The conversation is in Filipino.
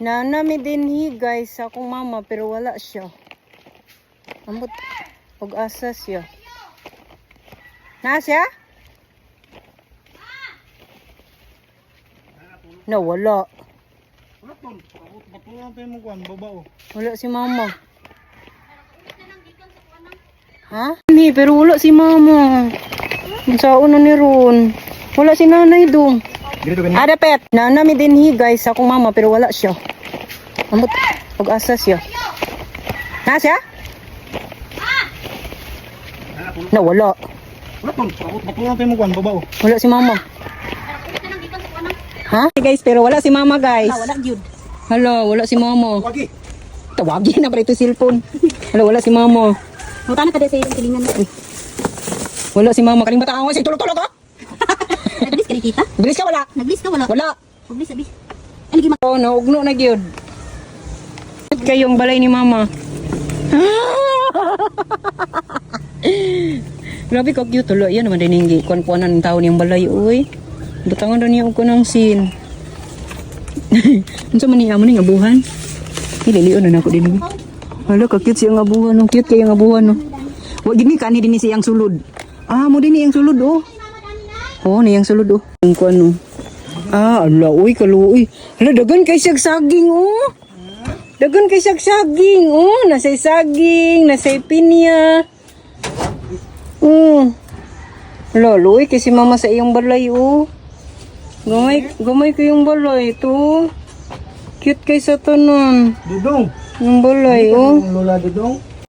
Nanami dinhi guys sa akong mama pero wala siya. Ambot og asa siya. Na siya? Na wala. Wala si mama. Ha? Ni pero wala si mama. Saan na ni Ron? Wala si nanay dong. Ada pet. Nanami dinhi guys sa akong mama pero wala siya. Ambot og asa siya. Na siya? Na wala. Wala si mama. Ha? Guys, pero wala si mama guys. Wala gyud. Hala, wala si mama. Tawagin na pa ito cellphone. Hala, wala si mama. Mutana ka sa iyong kilingan mo. Wala si mama. Kaling bata ako. Tulog-tulog ka. Naglis ka ni kita? Bilis ka wala. Naglis ka wala? Wala. Naglis abi. Ano gi Oh, naugno na gyud. Kayong balay ni mama. Grabe ka cute tulo. Yan naman din yung kuan-kuanan ng tao niyang balay. Uy. Butangan rin niya ko ng sin. Ano sa maniya mo nga abuhan? Ililion na ako din. Hala, ka-cute siyang abuhan. Ang cute kayang abuhan. No? Wag gini ka ni din siyang sulod. Ah, mo din yung sulod oh. Oh, niyang sulod oh. Ang kuan no. Ah, ala, uy, kaluoy. Hala, dagan kay siyang saging oh. Dagan kay siyang saging oh. Nasay saging, nasay pinya. Oh. Hala, luoy kasi mama sa iyong balay oh. Gamay ko yung balay ito. Cute kay sa tanan. Dudong. Yung balay oh. Lola Dudong.